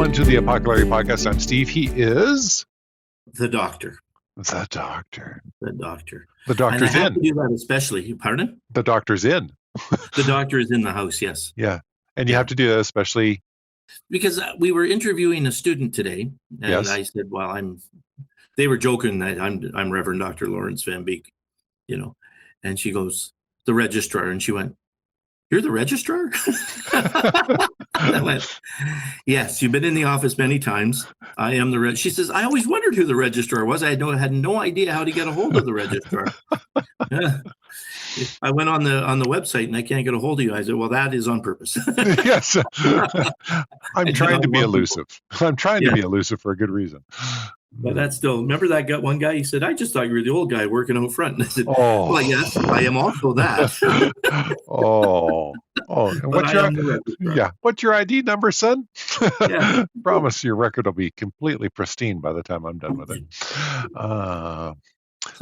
Welcome to the Apoco-Larry podcast. I'm Steve. He is the doctor. The doctor. The doctor. The doctor's and I have in. to do that especially. Pardon? The doctor's in. The doctor is in the house, yes. Yeah. And you have to do that especially because we were interviewing a student today, and yes. I said, well, they were joking that I'm Reverend Dr. Lawrence Van Beek, and she goes, the registrar, and she went, you're the registrar? I went, yes, you've been in the office many times. I am the She says, I always wondered who the registrar was. I had no idea how to get a hold of the registrar. I went on the website and I can't get a hold of you. I said, well, that is on purpose. Yes. I'm trying to be elusive. I'm trying to be elusive for a good reason. But that's still, remember that one guy? He said, I just thought you were the old guy working out front. And I said, well, yes, I am also that. What's your ID number, son? Promise your record will be completely pristine by the time I'm done with it.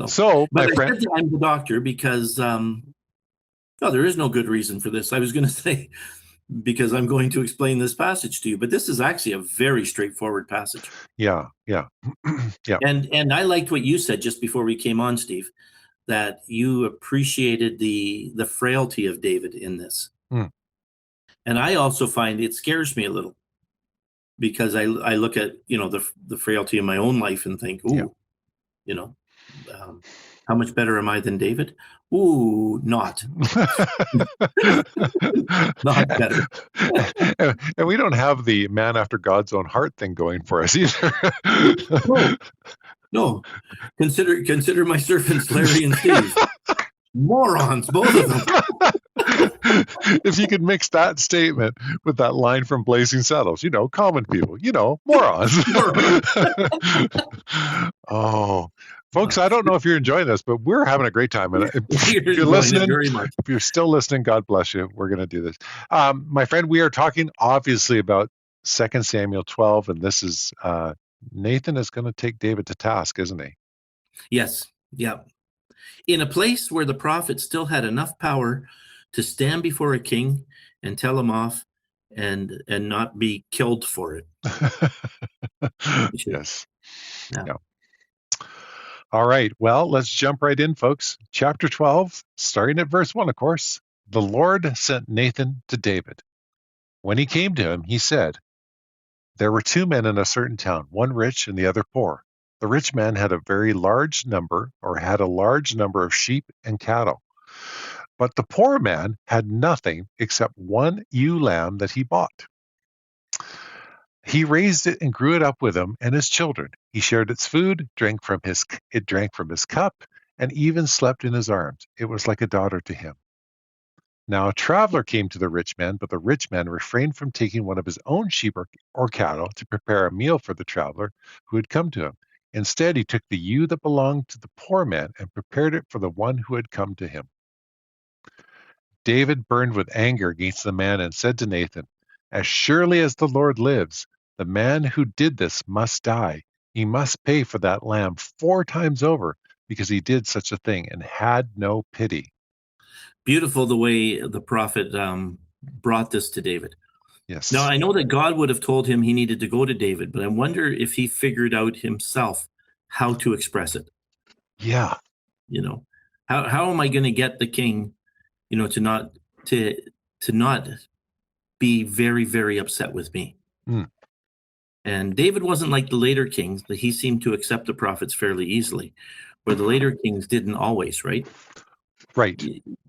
So my friend, I'm the doctor because there is no good reason for this. I was going to say, because I'm going to explain this passage to you, but this is actually a very straightforward passage. Yeah. And I liked what you said just before we came on, Steve, that you appreciated the frailty of David in this. And I also find it scares me a little because I look at, the frailty of my own life and think, how much better am I than David? Ooh, not. Not better. And we don't have the man after God's own heart thing going for us either. No. Consider my servants Larry and Steve. Morons, both of them. If you could mix that statement with that line from Blazing Saddles, common people, morons. Oh, folks, I don't know if you're enjoying this, but we're having a great time. And if you're listening, if you're still listening, God bless you. We're going to do this. My friend, we are talking obviously about 2 Samuel 12, and this is Nathan is going to take David to task, isn't he? Yes. Yeah. In a place where the prophet still had enough power to stand before a king and tell him off and not be killed for it. Yes. Yeah. All right. Well, let's jump right in, folks. Chapter 12, starting at verse 1, of course. The Lord sent Nathan to David. When he came to him, he said, there were two men in a certain town, one rich and the other poor. The rich man had a large number of sheep and cattle. But the poor man had nothing except one ewe lamb that he bought. He raised it and grew it up with him and his children. He shared its food, it drank from his cup, and even slept in his arms. It was like a daughter to him. Now a traveler came to the rich man, but the rich man refrained from taking one of his own sheep or cattle to prepare a meal for the traveler who had come to him. Instead, he took the ewe that belonged to the poor man and prepared it for the one who had come to him. David burned with anger against the man and said to Nathan, as surely as the Lord lives, the man who did this must die. He must pay for that lamb 4 times over because he did such a thing and had no pity. Beautiful the way the prophet brought this to David. Yes. Now, I know that God would have told him he needed to go to David, but I wonder if he figured out himself how to express it. Yeah. How am I going to get the king, to not be very, very upset with me? And David wasn't like the later kings, that he seemed to accept the prophets fairly easily, where the later kings didn't always, right? Right.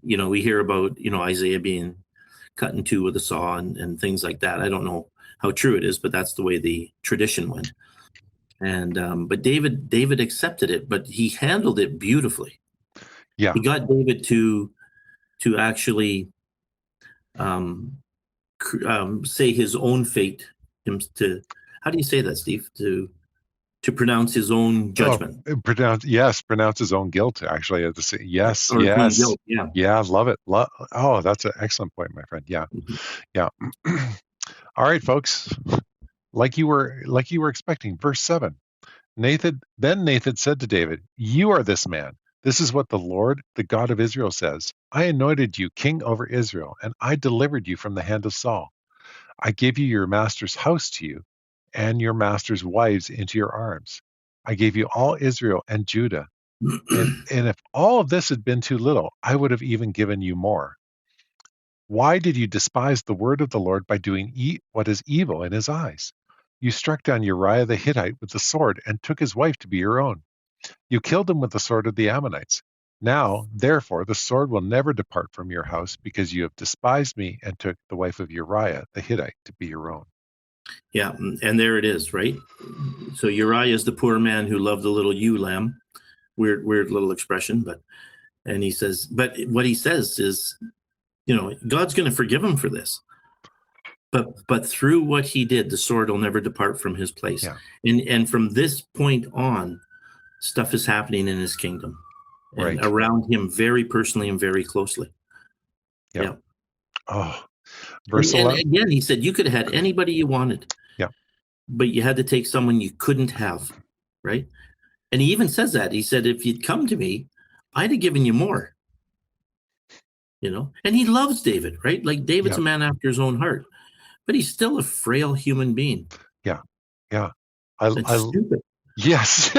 We hear about, Isaiah being cut in two with a saw and things like that. I don't know how true it is, but that's the way the tradition went. And but David accepted it, but he handled it beautifully. Yeah. He got David to actually say his own fate, how do you say that, Steve? To pronounce his own judgment. Pronounce his own guilt, actually. Yes. Guilt, yeah, love it. That's an excellent point, my friend. Yeah. Yeah. All right, folks. Like you were expecting. Verse 7. Then Nathan said to David, you are this man. This is what the Lord, the God of Israel, says. I anointed you king over Israel, and I delivered you from the hand of Saul. I gave you your master's house to you, and your master's wives into your arms. I gave you all Israel and Judah. And if all of this had been too little, I would have even given you more. Why did you despise the word of the Lord by doing what is evil in his eyes? You struck down Uriah the Hittite with the sword and took his wife to be your own. You killed him with the sword of the Ammonites. Now, therefore, the sword will never depart from your house because you have despised me and took the wife of Uriah the Hittite to be your own. Yeah, and there it is, right? So Uriah is the poor man who loved the little ewe lamb. Weird little expression, but what he says is, God's going to forgive him for this. But through what he did, the sword will never depart from his place. Yeah. And from this point on, stuff is happening in his kingdom and Right. around him very personally and very closely. Yep. Yeah. Oh, verse And 11. again, he said you could have had anybody you wanted. Yeah. But you had to take someone you couldn't have, right? And he even says that. He said, if you'd come to me, I'd have given you more. And he loves David, right? Like David's Yeah. a man after his own heart, but he's still a frail human being. Yeah. Yeah. That's stupid. Yes,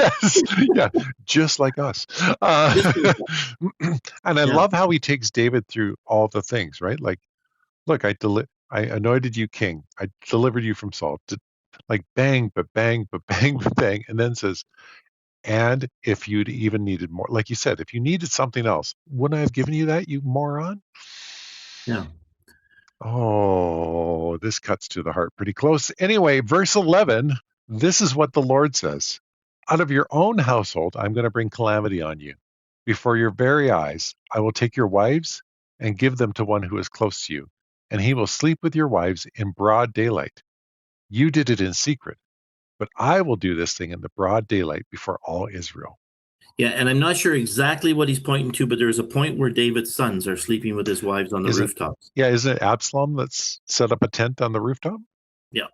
yeah, just like us. Just like And I Yeah. love how he takes David through all the things, right? Like, look, I anointed you king. I delivered you from Saul. Like bang, but bang, but bang, but bang, and then says, and if you'd even needed more, like you said, if you needed something else, wouldn't I have given you that, you moron? Yeah. Oh, this cuts to the heart pretty close. Anyway, verse 11, this is what the Lord says. Out of your own household, I'm going to bring calamity on you. Before your very eyes, I will take your wives and give them to one who is close to you, and he will sleep with your wives in broad daylight. You did it in secret, but I will do this thing in the broad daylight before all Israel. Yeah, and I'm not sure exactly what he's pointing to, but there's a point where David's sons are sleeping with his wives on the rooftops. Isn't it Absalom that's set up a tent on the rooftop? Yeah,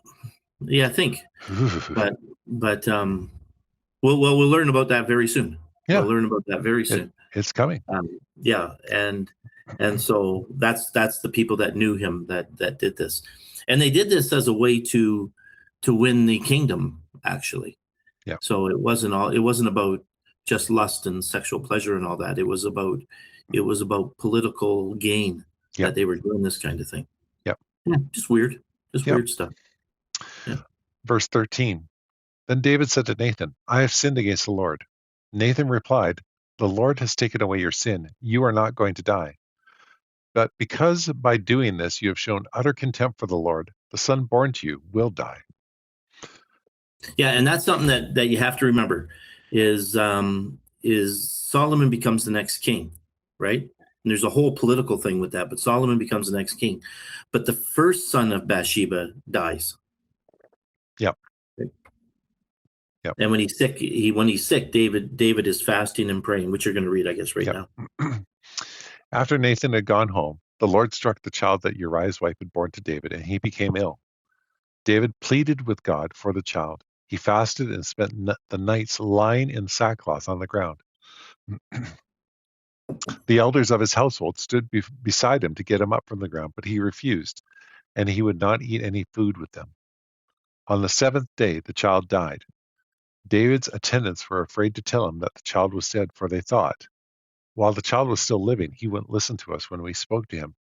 I think. But we'll learn about that very soon. Yeah. We'll learn about that very soon. It's coming. Yeah, and so that's the people that knew him that did this, and they did this as a way to win the kingdom, actually. Yeah. So it wasn't about just lust and sexual pleasure and all that. It was about political gain Yep. that they were doing this kind of thing. Yep. Yeah, just weird stuff. Yeah. Verse 13. Then David said to Nathan, I have sinned against the Lord. Nathan replied, the Lord has taken away your sin. You are not going to die. But because by doing this you have shown utter contempt for the Lord, the son born to you will die. Yeah, and that's something that you have to remember is Solomon becomes the next king, right? And there's a whole political thing with that, but Solomon becomes the next king. But the first son of Bathsheba dies. Yep. Right? Yep. And when he's sick, David is fasting and praying, which you're going to read, I guess, right now. After Nathan had gone home, the Lord struck the child that Uriah's wife had born to David, and he became ill. David pleaded with God for the child. He fasted and spent the nights lying in sackcloth on the ground. The elders of his household stood beside him to get him up from the ground, but he refused, and he would not eat any food with them. On the seventh day, the child died. David's attendants were afraid to tell him that the child was dead, for they thought, while the child was still living, he wouldn't listen to us when we spoke to him.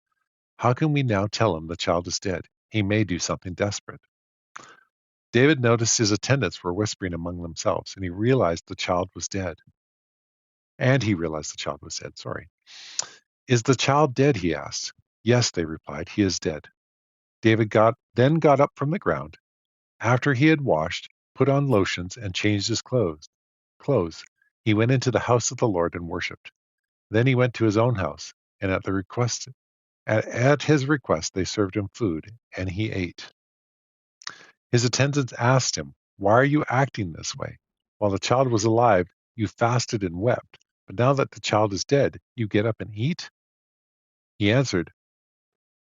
How can we now tell him the child is dead? He may do something desperate. David noticed his attendants were whispering among themselves, and he realized the child was dead. Sorry. Is the child dead? He asked. Yes, they replied. He is dead. David then got up from the ground. After he had washed, put on lotions, and changed his clothes, he went into the house of the Lord and worshipped. Then he went to his own house, and at his request, they served him food, and he ate. His attendants asked him, Why are you acting this way? While the child was alive, you fasted and wept, but now that the child is dead, you get up and eat? He answered,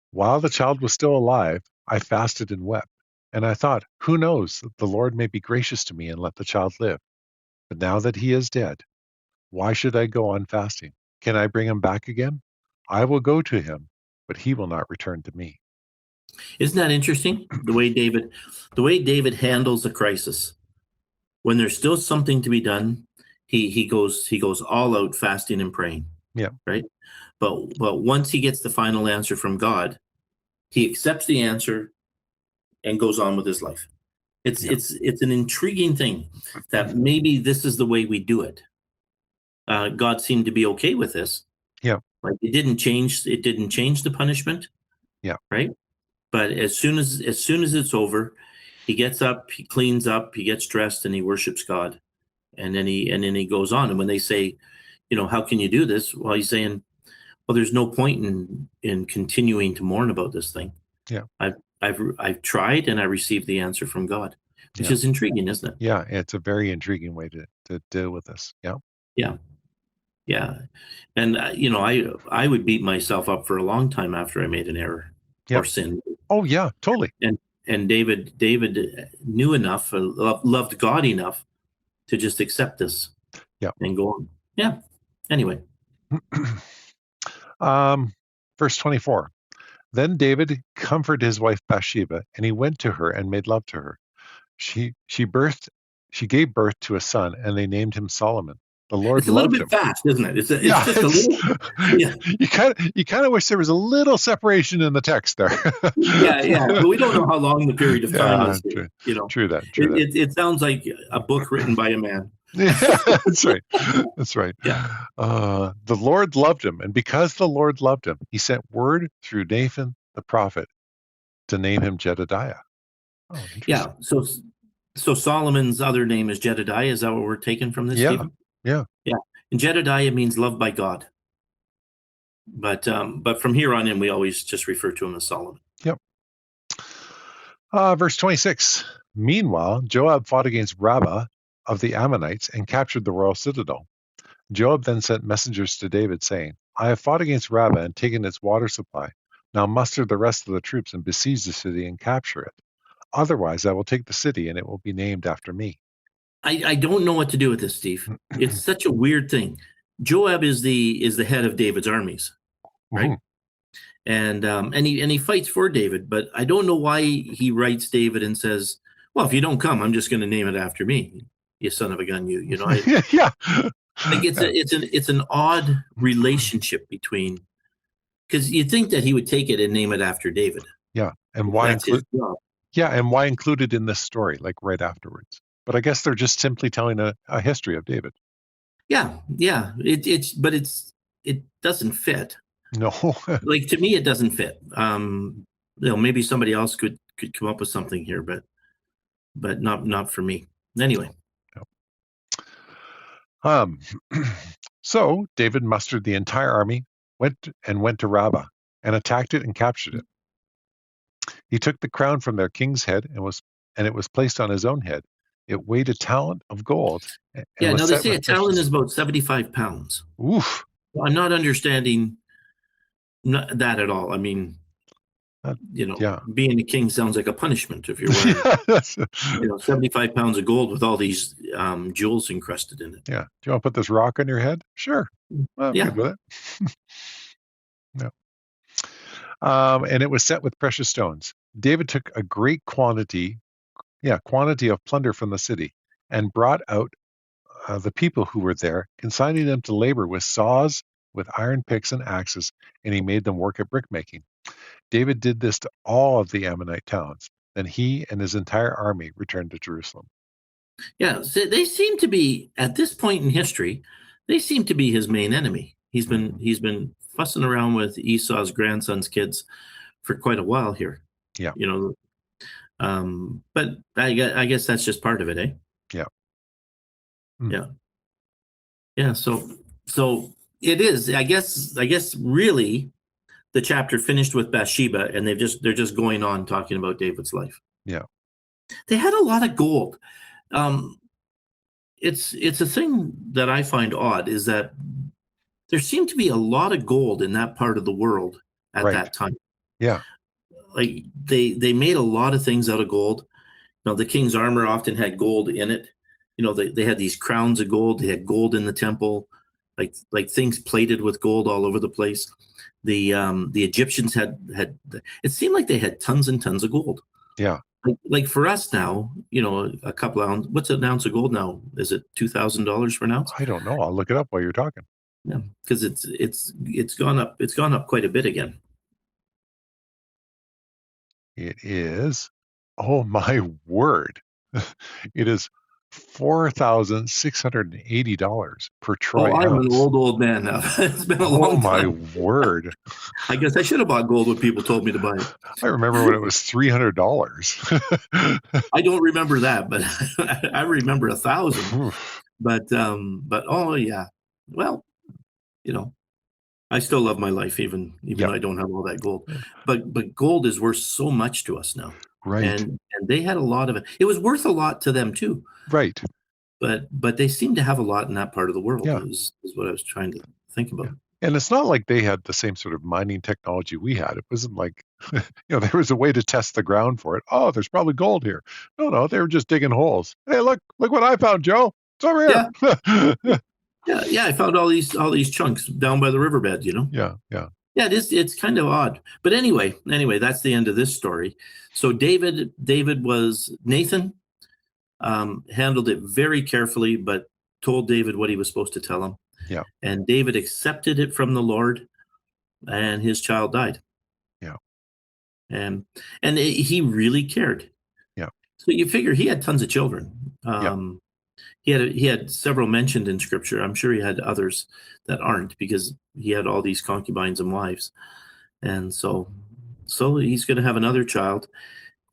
While the child was still alive, I fasted and wept, and I thought, who knows, the Lord may be gracious to me and let the child live. But now that he is dead, why should I go on fasting? Can I bring him back again? I will go to him, but he will not return to me. Isn't that interesting? The way David handles the crisis. When there's still something to be done, he goes all out fasting and praying, Yeah. right? But once he gets the final answer from God, he accepts the answer and goes on with his life. It's Yeah. it's an intriguing thing that maybe this is the way we do it. God seemed to be okay with this. Yeah. Like it didn't change the punishment, Yeah. right? But as soon as it's over, he gets up, he cleans up, he gets dressed, and he worships God, and then he goes on. And when they say, how can you do this? Well, he's saying, well, there's no point in continuing to mourn about this thing. Yeah. I've tried, and I received the answer from God, which Yeah. is intriguing, isn't it? Yeah. It's a very intriguing way to deal with this. Yeah. Yeah, yeah. And I would beat myself up for a long time after I made an error Yeah. or sin. Oh, yeah. Totally. And David knew enough, loved God enough to just accept this. Yeah. And go on. Yeah. Anyway. Verse 24. Then David comforted his wife Bathsheba, and he went to her and made love to her. She gave birth to a son, and they named him Solomon. The Lord It's a little loved bit him. fast, isn't it? It's Yeah, just a little. Yeah. You kind of wish there was a little separation in the text there. Yeah. But we don't know how long the period of time is. True that. It sounds like a book written by a man. Yeah, that's right. That's right. Yeah. The Lord loved him, and because the Lord loved him, he sent word through Nathan the prophet to name him Jedediah. Oh, interesting. Yeah. So Solomon's other name is Jedediah. Is that what we're taking from this, Yeah. Stephen? Yeah. Yeah. And Jedediah means loved by God. But from here on in, we always just refer to him as Solomon. Yep. Verse 26. Meanwhile, Joab fought against Rabbah of the Ammonites and captured the royal citadel. Joab then sent messengers to David, saying, I have fought against Rabbah and taken its water supply. Now muster the rest of the troops and besiege the city and capture it. Otherwise, I will take the city, and it will be named after me. I don't know what to do with this, Steve. It's such a weird thing. Joab is the head of David's armies, right? Mm-hmm. And he fights for David, but I don't know why he writes David and says, "Well, if you don't come, I'm just going to name it after me, you son of a gun." Yeah. Like it's an odd relationship between, because you'd think that he would take it and name it after David. Yeah, and why That's his include? job. Yeah, and why include it in this story, like right afterwards? But I guess they're just simply telling a history of David. Yeah. It doesn't fit. No. Like, to me, it doesn't fit. Maybe somebody else could come up with something here, but not for me. Anyway. So David mustered the entire army, went to Rabbah, and attacked it and captured it. He took the crown from their king's head, and it was placed on his own head. It weighed a talent of gold. Yeah, now they say a talent is about 75 pounds. Oof. I'm not understanding that at all. I mean, being a king sounds like a punishment if you're wearing 75 pounds of gold with all these jewels encrusted in it. Yeah. Do you want to put this rock on your head? Sure. I'm good with it. No. And it was set with precious stones. David took a great quantity of plunder from the city and brought out the people who were there, consigning them to labor with saws, with iron picks and axes, and he made them work at brickmaking. David did this to all of the Ammonite towns. Then he and his entire army returned to Jerusalem. Yeah, so they seem to be, at this point in history, they seem to be his main enemy. He's been fussing around with Esau's grandson's kids for quite a while here. Yeah. But I guess that's just part of it, eh? Yeah. Yeah. Yeah. So it is. I guess really, the chapter finished with Bathsheba, and they're just going on talking about David's life. Yeah. They had a lot of gold. It's a thing that I find odd is that there seemed to be a lot of gold in that part of the world at that time. Yeah. Like they made a lot of things out of gold. The king's armor often had gold in it. They had these crowns of gold. They had gold in the temple. like things plated with gold all over the place. The Egyptians had it seemed like they had tons and tons of gold. Yeah. Like for us now, a couple ounce. What's an ounce of gold now? Is it $2,000 for an ounce? I don't know. I'll look it up while you're talking. Yeah, because it's gone up. It's gone up quite a bit again. It is, oh my word, it is $4,680 per Oh, troy I'm an ounce. old man now. It's been a Oh long my time. word. I guess I should have bought gold when people told me to buy it. I remember when it was $300. I don't remember that, but I remember 1,000. But oh yeah, well, I still love my life even Yeah, though I don't have all that gold. But gold is worth so much to us now, right, and they had a lot of it. It was worth a lot to them too, right. but they seem to have a lot in that part of the world. Yeah, Is what I was trying to think yeah. about. And it's not like they had the same sort of mining technology we had. It wasn't like, there was a way to test the ground for it. Oh, there's probably gold here. No, they were just digging holes. Hey, look what I found, Joe. It's over Yeah, here. yeah. I found all these chunks down by the riverbed. Yeah. Yeah, it's kind of odd. But anyway, that's the end of this story. So Nathan handled it very carefully, but told David what he was supposed to tell him. Yeah. And David accepted it from the Lord, and his child died. Yeah. And he really cared. Yeah. So you figure he had tons of children. Yeah. He had several mentioned in Scripture. I'm sure he had others that aren't, because he had all these concubines and wives. And so he's going to have another child,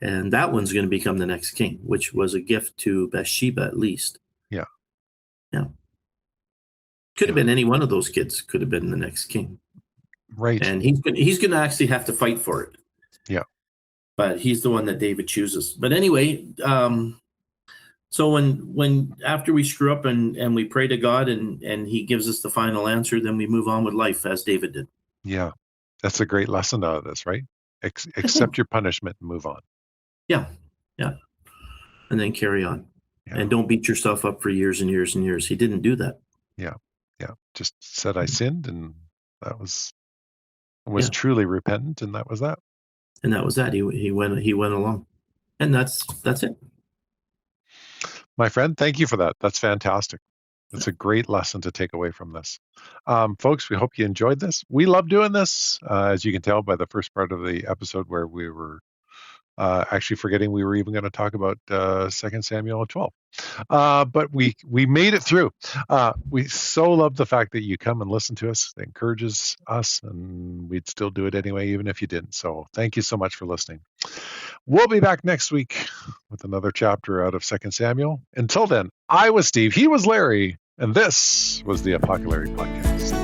and that one's going to become the next king, which was a gift to Bathsheba at least. Yeah. Yeah. Could have Yeah. been any one of those kids. Could have been the next king. Right. And he's going to actually have to fight for it. Yeah. But he's the one that David chooses. But anyway, so when after we screw up and we pray to God and he gives us the final answer, then we move on with life as David did. Yeah. That's a great lesson out of this, right? Accept your punishment and move on. Yeah. Yeah. And then carry on. Yeah. And don't beat yourself up for years and years and years. He didn't do that. Yeah. Yeah. Just said I sinned, and that was Yeah. truly repentant, and that was that. And that was that. He went along. And that's it. My friend, thank you for that. That's fantastic. That's a great lesson to take away from this. Folks, we hope you enjoyed this. We love doing this, as you can tell by the first part of the episode, where we were actually forgetting we were even going to talk about 2 Samuel 12. But we made it through. We so love the fact that you come and listen to us. It encourages us, and we'd still do it anyway, even if you didn't. So thank you so much for listening. We'll be back next week with another chapter out of 2 Samuel. Until then, I was Steve, he was Larry, and this was the Apoco-Larry podcast.